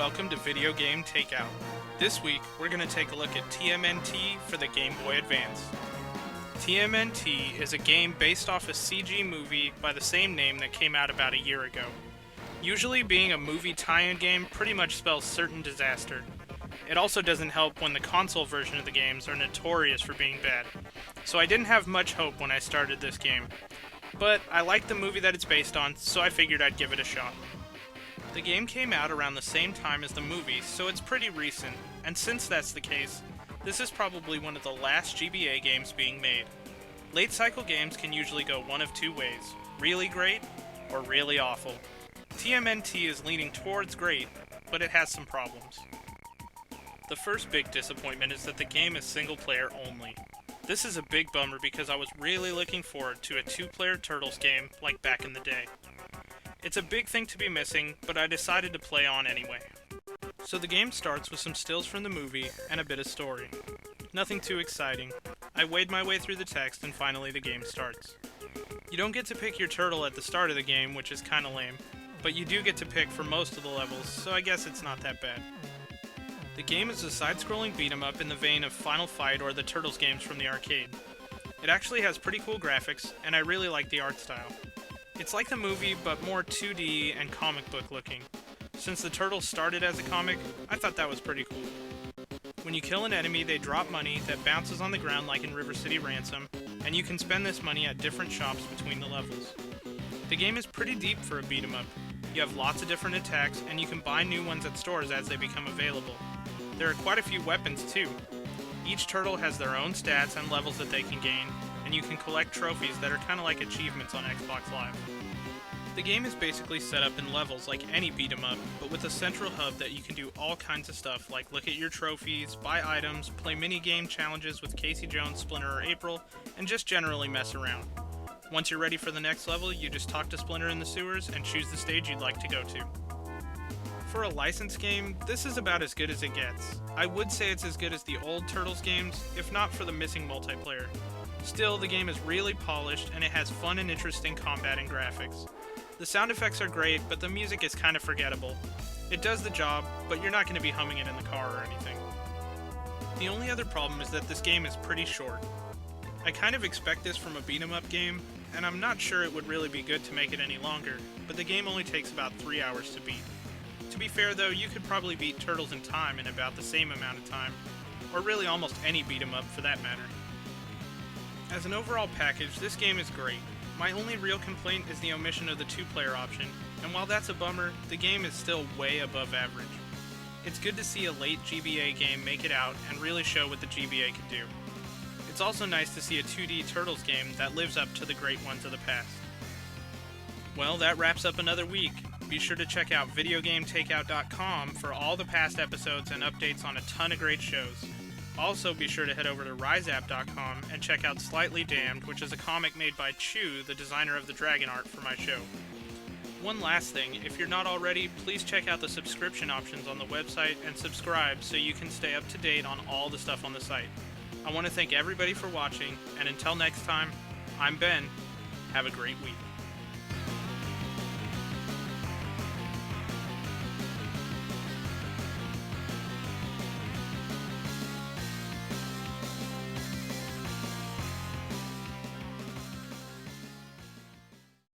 welcome to Video Game Takeout. This week, we're going to take a look at TMNT for the Game Boy Advance. TMNT is a game based off a CG movie by the same name that came out about a year ago. Usually being a movie tie-in game pretty much spells certain disaster. It also doesn't help when the console version of the games are notorious for being bad. So I didn't have much hope when I started this game. But I liked the movie that it's based on, so I figured I'd give it a shot. The game came out around the same time as the movie, so it's pretty recent, and since that's the case, this is probably one of the last GBA games being made. Late cycle games can usually go one of two ways, really great or really awful. TMNT is leaning towards great, but it has some problems. The first big disappointment is that the game is single player only. This is a big bummer because I was really looking forward to a two-player Turtles game like back in the day. It's a big thing to be missing, but I decided to play on anyway. So the game starts with some stills from the movie and a bit of story. Nothing too exciting. I wade my way through the text and finally the game starts. You don't get to pick your turtle at the start of the game, which is kinda lame, but you do get to pick for most of the levels, so I guess it's not that bad. The game is a side-scrolling beat-em-up in the vein of Final Fight or the Turtles games from the arcade. It actually has pretty cool graphics, and I really like the art style. It's like the movie, but more 2D and comic book looking. Since the Turtles started as a comic, I thought that was pretty cool. When you kill an enemy, they drop money that bounces on the ground like in River City Ransom, and you can spend this money at different shops between the levels. The game is pretty deep for a beat-em-up. You have lots of different attacks, and you can buy new ones at stores as they become available. There are quite a few weapons too. Each turtle has their own stats and levels that they can gain, and you can collect trophies that are kinda like achievements on Xbox Live. The game is basically set up in levels like any beat-em-up, but with a central hub that you can do all kinds of stuff like look at your trophies, buy items, play mini-game challenges with Casey Jones, Splinter, or April, and just generally mess around. Once you're ready for the next level, you just talk to Splinter in the sewers and choose the stage you'd like to go to. For a licensed game, this is about as good as it gets. I would say it's as good as the old Turtles games, if not for the missing multiplayer. Still, the game is really polished, and it has fun and interesting combat and graphics. The sound effects are great, but the music is kind of forgettable. It does the job, but you're not going to be humming it in the car or anything. The only other problem is that this game is pretty short. I kind of expect this from a beat-em-up game, and I'm not sure it would really be good to make it any longer, but the game only takes about 3 hours to beat. To be fair though, you could probably beat Turtles in Time in about the same amount of time, or really almost any beat-em-up for that matter. As an overall package, this game is great. My only real complaint is the omission of the two-player option, and while that's a bummer, the game is still way above average. It's good to see a late GBA game make it out and really show what the GBA could do. It's also nice to see a 2D Turtles game that lives up to the great ones of the past. Well, that wraps up another week. Be sure to check out videogametakeout.com for all the past episodes and updates on a ton of great shows. Also, be sure to head over to riseapp.com and check out Slightly Damned, which is a comic made by Chu, the designer of the dragon art for my show. One last thing, if you're not already, please check out the subscription options on the website and subscribe so you can stay up to date on all the stuff on the site. I want to thank everybody for watching, and until next time, I'm Ben. Have a great week.